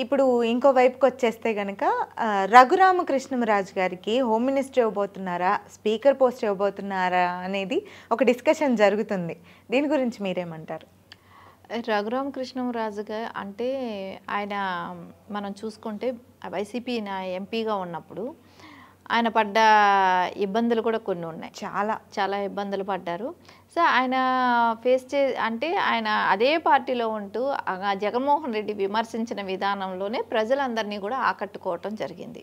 ఇప్పుడు ఇంకో వైపుకొచ్చేస్తే గనక రఘురామకృష్ణంరాజు గారికి హోమ్ మినిస్టర్ ఇవ్వబోతున్నారా? స్పీకర్ పోస్ట్ ఇవ్వబోతున్నారా? అనేది ఒక డిస్కషన్ జరుగుతుంది. దీని గురించి మీరేమంటారు? రఘురామకృష్ణంరాజు గారు అంటే ఆయన మనం చూసుకుంటే వైసీపీ ఎంపీగా ఉన్నప్పుడు ఆయన పడ్డ ఇబ్బందులు కూడా కొన్ని ఉన్నాయి. చాలా ఇబ్బందులు పడ్డారు. సో ఆయన అంటే ఆయన అదే పార్టీలో ఉంటూ జగన్మోహన్ రెడ్డి విమర్శించిన విధానంలోనే ప్రజలందరినీ కూడా ఆకట్టుకోవటం జరిగింది.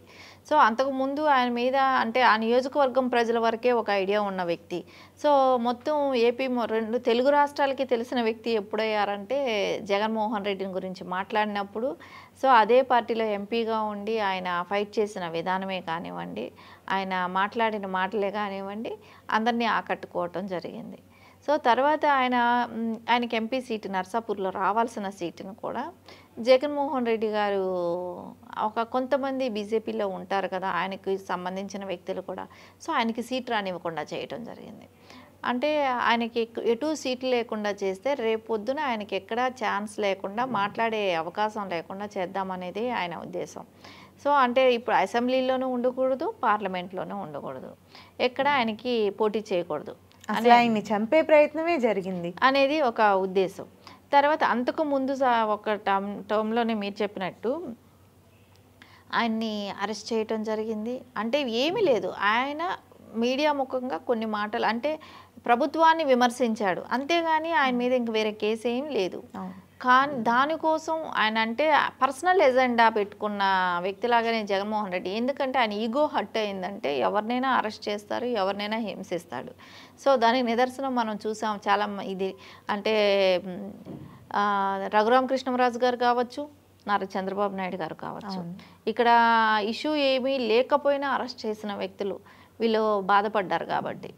సో అంతకుముందు ఆయన మీద అంటే ఆ నియోజకవర్గం ప్రజల వరకే ఒక ఐడియా ఉన్న వ్యక్తి. సో మొత్తం ఏపీ 2 తెలుగు రాష్ట్రాలకి తెలిసిన వ్యక్తి ఎప్పుడయ్యారంటే జగన్మోహన్ రెడ్డిని గురించి మాట్లాడినప్పుడు. సో అదే పార్టీలో ఎంపీగా ఉండి ఆయన ఫైట్ చేసిన విధానమే కానివ్వండి, ఆయన మాట్లాడిన మాటలే కానివ్వండి, అందరినీ ఆకట్టుకోవటం జరిగింది. సో తర్వాత ఆయనకి ఎంపీ సీటు నర్సాపూర్లో రావాల్సిన సీటును కూడా జగన్మోహన్ రెడ్డి గారు కొంతమంది బీజేపీలో ఉంటారు కదా, ఆయనకి సంబంధించిన వ్యక్తులు కూడా, సో ఆయనకి సీట్ రానివ్వకుండా చేయటం జరిగింది. అంటే ఆయనకి ఎటు సీట్లు లేకుండా చేస్తే రేపొద్దున ఆయనకి ఎక్కడా ఛాన్స్ లేకుండా మాట్లాడే అవకాశం లేకుండా చేద్దామనేది ఆయన ఉద్దేశం. సో అంటే ఇప్పుడు అసెంబ్లీలోనూ ఉండకూడదు, పార్లమెంట్లోనూ ఉండకూడదు, ఎక్కడ ఆయనకి పోటీ చేయకూడదు, ఆయన్ని చంపే ప్రయత్నమే జరిగింది అనేది ఒక ఉద్దేశం. తర్వాత అంతకు ముందు ఒక టర్మ్లోనే మీరు చెప్పినట్టు ఆయన్ని అరెస్ట్ చేయటం జరిగింది. అంటే ఏమీ లేదు, ఆయన మీడియా ముఖంగా కొన్ని మాటలు అంటే ప్రభుత్వాన్ని విమర్శించాడు, అంతేగాని ఆయన మీద ఇంక వేరే కేసు ఏం లేదు. కానీ దానికోసం ఆయన అంటే పర్సనల్ ఎజెండా పెట్టుకున్న వ్యక్తిలాగానే జగన్మోహన్ రెడ్డి. ఎందుకంటే ఆయన ఈగో హర్ట్ అయిందంటే ఎవరినైనా అరెస్ట్ చేస్తారు, ఎవరినైనా హింసిస్తాడు. సో దానికి నిదర్శనం మనం చూసాం చాలా. ఇది అంటే రఘురామకృష్ణంరాజు గారు కావచ్చు, నారా చంద్రబాబు నాయుడు గారు కావచ్చు, ఇక్కడ ఇష్యూ ఏమీ లేకపోయినా అరెస్ట్ చేసిన వ్యక్తులు వీళ్ళు బాధపడ్డారు కాబట్టి.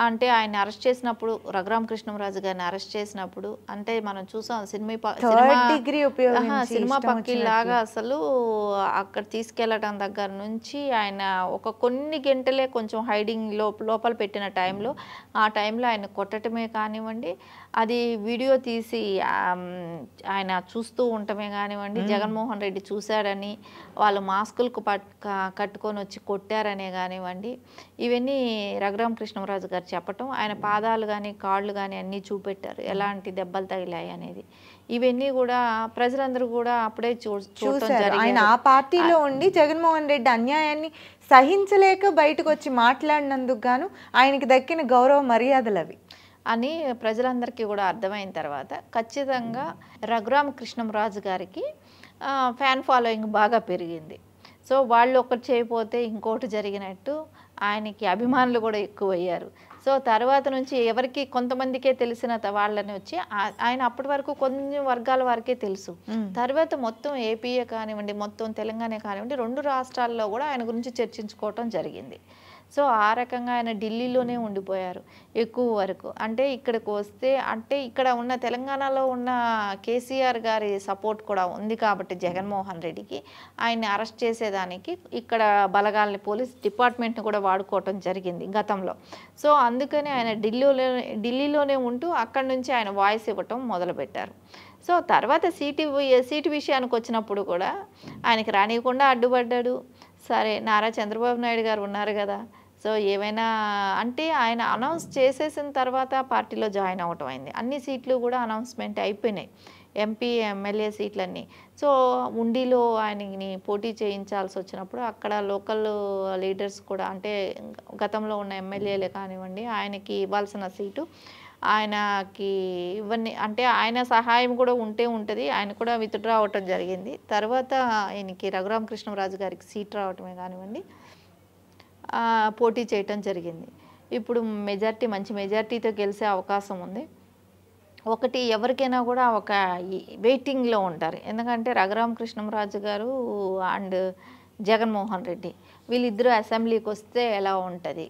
అంటే ఆయన అరెస్ట్ చేసినప్పుడు, రఘురామకృష్ణంరాజు గారిని అరెస్ట్ చేసినప్పుడు అంటే మనం చూసాం సినిమా పక్కిలాగా అసలు అక్కడ తీసుకెళ్లడం దగ్గర నుంచి ఆయన కొన్ని గంటలే కొంచెం హైడింగ్ లోపల పెట్టిన టైంలో, ఆ టైంలో ఆయన కొట్టడమే కానివ్వండి, అది వీడియో తీసి ఆయన చూస్తూ ఉండటమే కానివ్వండి, జగన్మోహన్ రెడ్డి చూశాడని వాళ్ళు మాస్కులకు కట్టుకొని వచ్చి కొట్టారనే కానివ్వండి, ఇవన్నీ రఘురామకృష్ణంరాజు గారు చెప్పటం, ఆయన పాదాలు కానీ కాళ్ళు కానీ అన్నీ చూపెట్టారు ఎలాంటి దెబ్బలు తగిలాయి అనేది. ఇవన్నీ కూడా ప్రజలందరూ కూడా అప్పుడే చూడటం జరిగింది. ఆయన ఆ పార్టీలో ఉండి జగన్మోహన్ రెడ్డి అన్యాయాన్ని సహించలేక బయటకు వచ్చి మాట్లాడినందుకు గాను ఆయనకి దక్కిన గౌరవ మర్యాదలు అవి అని ప్రజలందరికీ కూడా అర్థమైన తర్వాత ఖచ్చితంగా రఘురామకృష్ణంరాజు గారికి ఫ్యాన్ ఫాలోయింగ్ బాగా పెరిగింది. సో వాళ్ళు ఒకటి చేయకపోతే ఇంకోటి జరిగినట్టు ఆయనకి అభిమానులు కూడా ఎక్కువయ్యారు. సో తర్వాత నుంచి ఎవరికి కొంతమందికే తెలిసిన వాళ్ళని వచ్చి ఆయన అప్పటి వరకు కొన్ని వర్గాల వారికే తెలుసు. తర్వాత మొత్తం ఏపీఏ కానివ్వండి, మొత్తం తెలంగాణ కానివ్వండి, 2 రాష్ట్రాల్లో కూడా ఆయన గురించి చర్చించుకోవటం జరిగింది. సో ఆ రకంగా ఆయన ఢిల్లీలోనే ఉండిపోయారు ఎక్కువ వరకు. అంటే ఇక్కడికి వస్తే అంటే ఇక్కడ ఉన్న తెలంగాణలో ఉన్న కేసీఆర్ గారి సపోర్ట్ కూడా ఉంది కాబట్టి జగన్మోహన్ రెడ్డికి ఆయన్ని అరెస్ట్ చేసేదానికి ఇక్కడ బలగాల్ని, పోలీస్ డిపార్ట్మెంట్ని కూడా వాడుకోవటం జరిగింది గతంలో. సో అందుకని ఆయన ఢిల్లీలోనే ఉంటూ అక్కడి నుంచి ఆయన వాయిస్ ఇవ్వటం మొదలుపెట్టారు. సో తర్వాత సీటు విషయానికి వచ్చినప్పుడు కూడా ఆయనకి రానియకుండా అడ్డుపడ్డాడు. సరే నారా చంద్రబాబు నాయుడు గారు ఉన్నారు కదా, సో ఏమైనా అంటే ఆయన అనౌన్స్ చేసేసిన తర్వాత పార్టీలో జాయిన్ అవ్వటం అయింది. అన్ని సీట్లు కూడా అనౌన్స్మెంట్ అయిపోయినాయి, ఎంపీ ఎమ్మెల్యే సీట్లన్నీ. సో ఉండిలో ఆయనని పోటీ చేయించాల్సి వచ్చినప్పుడు అక్కడ లోకల్ లీడర్స్ కూడా అంటే గతంలో ఉన్న ఎమ్మెల్యేలే కానివ్వండి, ఆయనకి ఇవ్వాల్సిన సీటు ఆయనకి ఇవన్నీ అంటే ఆయన సహాయం కూడా ఉంటుంది, ఆయన కూడా విత్డ్రా అవ్వటం జరిగింది. తర్వాత ఆయనకి రఘురామకృష్ణంరాజు గారికి సీట్ రావటమే కానివ్వండి, పోటీ చేయటం జరిగింది. ఇప్పుడు మంచి మెజార్టీతో గెలిచే అవకాశం ఉంది. ఒకటి ఎవరికైనా కూడా ఒక వెయిటింగ్లో ఉంటారు, ఎందుకంటే రఘురామకృష్ణంరాజు గారు అండ్ జగన్మోహన్ రెడ్డి వీళ్ళిద్దరూ అసెంబ్లీకి వస్తే ఎలా ఉంటుంది,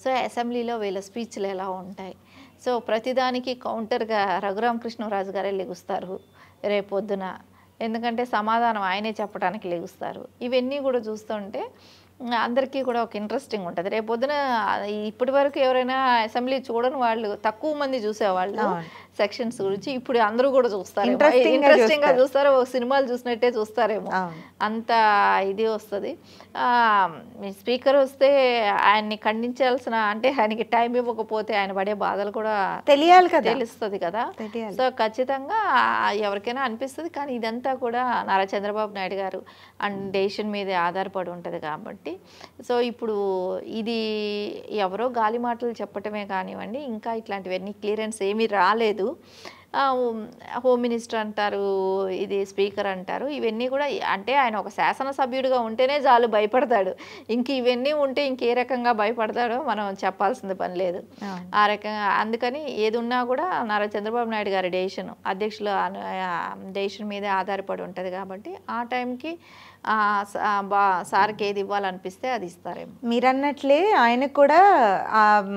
సో అసెంబ్లీలో వీళ్ళ స్పీచ్లు ఎలా ఉంటాయి. సో ప్రతిదానికి కౌంటర్గా రఘురామకృష్ణంరాజు గారే లెగుస్తారు రేపొద్దున, ఎందుకంటే సమాధానం ఆయనే చెప్పడానికి లెగుస్తారు. ఇవన్నీ కూడా చూస్తుంటే అందరికీ కూడా ఒక ఇంట్రెస్టింగ్ ఉంటుంది. రేపొద్దున ఇప్పటి వరకు ఎవరైనా అసెంబ్లీ చూడని వాళ్ళు తక్కువ మంది చూసేవాళ్ళు, సెక్షన్స్ గురించి ఇప్పుడు అందరూ కూడా చూస్తారు, Interesting గా ఇంట్రెస్టింగ్ గా చూస్తారు, సినిమాలు చూసినట్టే చూస్తారేమో, అవును. అంత ఇది వస్తుంది. మీ స్పీకర్ వస్తే ఆయన్ని ఖండించాల్సిన, అంటే ఆయనకి టైం ఇవ్వకపోతే ఆయన పడే బాధలు కూడా తెలియాలి కదా, తెలుస్తుంది కదా. తెలియాలి. సో ఖచ్చితంగా ఎవరికైనా అనిపిస్తుంది, కానీ ఇదంతా కూడా నారా చంద్రబాబు నాయుడు గారు అండ్ డెసిషన్ మీదే ఆధారపడి ఉంటుంది కాబట్టి. సో ఇప్పుడు ఇది ఎవరో గాలి మాటలు చెప్పటమే కానివ్వండి, ఇంకా ఇట్లాంటివన్నీ క్లియరెన్స్ ఏమీ రాలేదు. హోమ్ మినిస్టర్ అంటారు, ఇది స్పీకర్ అంటారు, ఇవన్నీ కూడా అంటే ఆయన ఒక శాసనసభ్యుడిగా ఉంటేనే చాలు భయపడతాడు, ఇంక ఇవన్నీ ఉంటే ఇంకే రకంగా భయపడతాడో మనం చెప్పాల్సిన పని లేదు. ఆ రకంగా అందుకని ఏది ఉన్నా కూడా నారా చంద్రబాబు నాయుడు గారి డెసిషన్, అధ్యక్షుల డెసిషన్ మీదే ఆధారపడి ఉంటుంది కాబట్టి ఆ టైంకి సార్కి ఏది ఇవ్వాలనిపిస్తే అది ఇస్తారేమో. మీరు అన్నట్లే ఆయనకు కూడా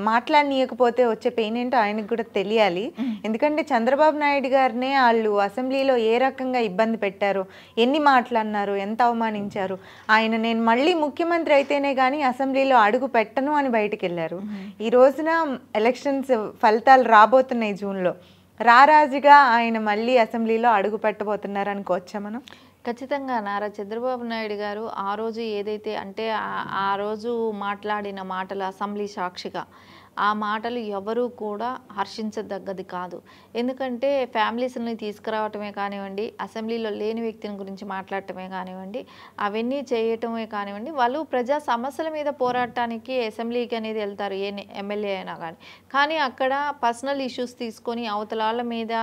మాట్లాడనీయకపోతే వచ్చే పెయిన్ ఏంటో ఆయనకు కూడా తెలియాలి. ఎందుకంటే చంద్రబాబు నాయుడు గారినే వాళ్ళు అసెంబ్లీలో ఏ రకంగా ఇబ్బంది పెట్టారు, ఎన్ని మాట్లాడినారు, ఎంత అవమానించారు. ఆయన నేను మళ్ళీ ముఖ్యమంత్రి అయితేనే కానీ అసెంబ్లీలో అడుగు పెట్టను అని బయటికి వెళ్ళారు. ఈ రోజున ఎలక్షన్స్ ఫలితాలు రాబోతున్నాయి జూన్లో, రారాజుగా ఆయన మళ్ళీ అసెంబ్లీలో అడుగు పెట్టబోతున్నారు అనుకోవచ్చా మనం? ఖచ్చితంగా నారా చంద్రబాబు నాయుడు గారు ఆ రోజు ఏదైతే అంటే ఆ రోజు మాట్లాడిన మాటలు అసెంబ్లీ సాక్షిగా, ఆ మాటలు ఎవరూ కూడా హర్షించదగ్గది కాదు. ఎందుకంటే ఫ్యామిలీస్ని తీసుకురావటమే కానివ్వండి, అసెంబ్లీలో లేని వ్యక్తిని గురించి మాట్లాడటమే కానివ్వండి, అవన్నీ చేయటమే కానివ్వండి, వాళ్ళు ప్రజా సమస్యల మీద పోరాటానికి అసెంబ్లీకి అనేది వెళ్తారు, ఏ ఎమ్మెల్యే అయినా కానీ అక్కడ పర్సనల్ ఇష్యూస్ తీసుకొని అవతలాళ్ళ మీద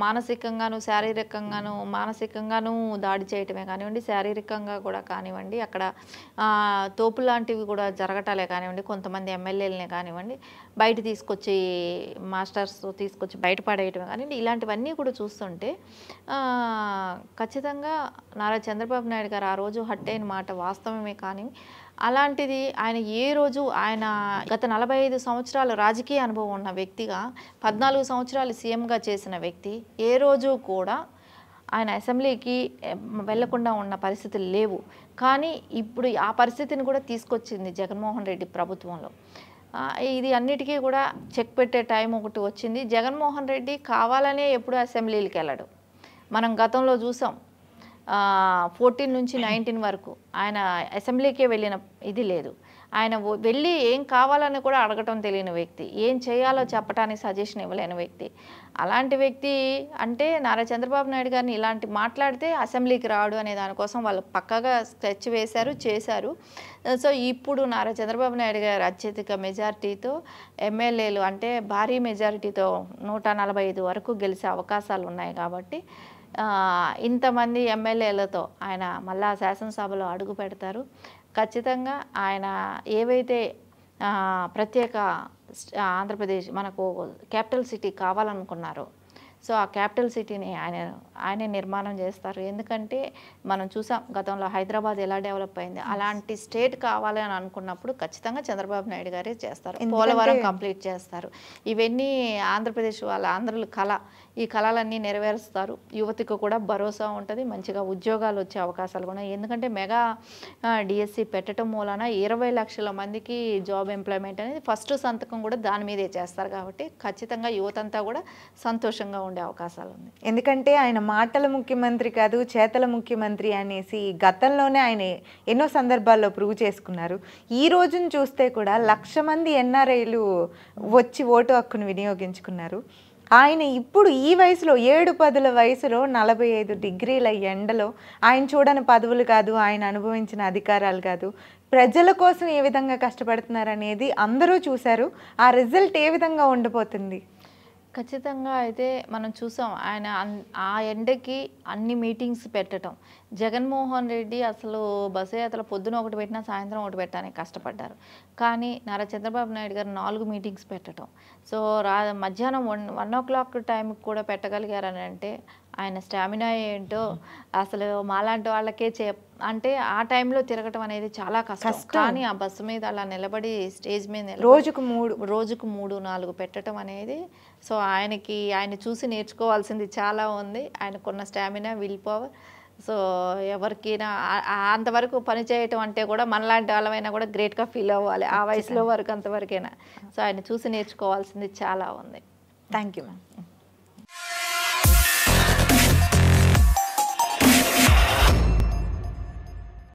మానసికంగాను శారీరకంగాను, మానసికంగాను దాడి చేయటమే కానివ్వండి, శారీరకంగా కూడా కానివ్వండి, అక్కడ తోపు లాంటివి కూడా జరగటాలే కానివ్వండి, కొంతమంది ఎమ్మెల్యేలనే కానివ్వండి బయట తీసుకొచ్చి మాస్టర్స్ తీసుకొచ్చి బయటపడేయటమే కానివ్వండి, ఇలాంటివన్నీ కూడా చూస్తుంటే ఖచ్చితంగా నారా చంద్రబాబు నాయుడు గారు ఆ రోజు హట్ అయిన మాట వాస్తవమే. కానీ అలాంటిది ఆయన ఏ రోజు, ఆయన గత 45 సంవత్సరాలు రాజకీయ అనుభవం ఉన్న వ్యక్తిగా 14 సంవత్సరాలు సీఎంగా చేసిన వ్యక్తి ఏ రోజు కూడా ఆయన అసెంబ్లీకి వెళ్లకుండా ఉన్న పరిస్థితులు లేవు. కానీ ఇప్పుడు ఆ పరిస్థితిని కూడా తీసుకొచ్చింది జగన్మోహన్ రెడ్డి ప్రభుత్వంలో. ఇది అన్నిటికీ కూడా చెక్ పెట్టే టైం ఒకటి వచ్చింది. జగన్మోహన్ రెడ్డి కావాలనే ఎప్పుడు అసెంబ్లీలకు వెళ్ళడు. మనం గతంలో చూసాం, 14 నుంచి 19 వరకు ఆయన అసెంబ్లీకే వెళ్ళిన ఇది లేదు. ఆయన వెళ్ళి ఏం కావాలని కూడా అడగటం తెలియని వ్యక్తి, ఏం చేయాలో చెప్పడానికి సజెషన్ ఇవ్వలేని వ్యక్తి. అలాంటి వ్యక్తి అంటే నారా చంద్రబాబు నాయుడు గారిని ఇలాంటి మాట్లాడితే అసెంబ్లీకి రాడు అనే దానికోసం వాళ్ళు పక్కగా స్కెచ్ వేశారు, చేశారు. సో ఇప్పుడు నారా చంద్రబాబు నాయుడు గారు అత్యధిక మెజారిటీతో ఎమ్మెల్యేలు అంటే భారీ మెజారిటీతో 145 వరకు గెలిచే అవకాశాలు ఉన్నాయి కాబట్టి ఇంతమంది ఎమ్మెల్యేలతో ఆయన మళ్ళా శాసనసభలో అడుగు పెడతారు. ఖచ్చితంగా ఆయన ఏవైతే ప్రత్యేక ఆంధ్రప్రదేశ్ మనకు క్యాపిటల్ సిటీ కావాలనుకున్నారో, సో ఆ క్యాపిటల్ సిటీని ఆయనే నిర్మాణం చేస్తారు. ఎందుకంటే మనం చూసాం గతంలో హైదరాబాద్ ఎలా డెవలప్ అయింది, అలాంటి స్టేట్ కావాలి అని అనుకున్నప్పుడు ఖచ్చితంగా చంద్రబాబు నాయుడు గారే చేస్తారు. పోలవరం కంప్లీట్ చేస్తారు. ఇవన్నీ ఆంధ్రప్రదేశ్ వాళ్ళ ఆంధ్రుల కళ, ఈ కళలన్నీ నెరవేరుస్తారు. యువతకు కూడా భరోసా ఉంటుంది, మంచిగా ఉద్యోగాలు వచ్చే అవకాశాలు కూడా. ఎందుకంటే మెగా డిఎస్సి పెట్టడం మూలన 20 లక్షల మందికి జాబ్ ఎంప్లాయ్మెంట్ అనేది ఫస్ట్ సంతకం కూడా దాని మీదే చేస్తారు. కాబట్టి ఖచ్చితంగా యువతంతా కూడా సంతోషంగా ఉండే అవకాశాలు ఉంది. ఎందుకంటే ఆయన మాటల ముఖ్యమంత్రి కాదు, చేతల ముఖ్యమంత్రి అనేసి గతంలోనే ఆయన ఎన్నో సందర్భాల్లో ప్రూవ్ చేసుకున్నారు. ఈ రోజును చూస్తే కూడా 1,00,000 మంది ఎన్ఆర్ఐలు వచ్చి ఓటు హక్కును వినియోగించుకున్నారు. ఆయన ఇప్పుడు ఈ వయసులో 7-10 వయసులో 45 డిగ్రీల ఎండలో ఆయన చూడని పదవులు కాదు, ఆయన అనుభవించిన అధికారాలు కాదు, ప్రజల కోసం ఏ విధంగా కష్టపడుతున్నారు అనేది అందరూ చూశారు. ఆ రిజల్ట్ ఏ విధంగా ఉండబోతుంది? ఖచ్చితంగా అయితే మనం చూసాం, ఆయన ఆ ఎండకి అన్ని మీటింగ్స్ పెట్టడం. జగన్మోహన్ రెడ్డి అసలు బస్సు యాత్ర పొద్దున ఒకటి పెట్టినా సాయంత్రం ఒకటి పెట్టడానికి కష్టపడ్డారు. కానీ నారా చంద్రబాబు నాయుడు గారు 4 మీటింగ్స్ పెట్టడం, సో మధ్యాహ్నం 1 o'clock టైంకి కూడా పెట్టగలిగారని అంటే ఆయన స్టామినా ఏంటో అసలు మాలాంటి వాళ్ళకే అంటే ఆ టైంలో తిరగటం అనేది చాలా కష్టం. కానీ ఆ బస్సు మీద అలా నిలబడి స్టేజ్ మీద రోజుకు 3-4 పెట్టడం అనేది, సో ఆయన చూసి నేర్చుకోవాల్సింది చాలా ఉంది. ఆయనకున్న స్టామినా, విల్ పవర్. సో ఎవరికైనా అంతవరకు పని చేయటం అంటే కూడా మనలాంటి వాళ్ళమైనా కూడా గ్రేట్గా ఫీల్ అవ్వాలి ఆ వయసులో వరకు, అంతవరకైనా. సో ఆయన చూసి నేర్చుకోవాల్సింది చాలా ఉంది. Thank you ma'am.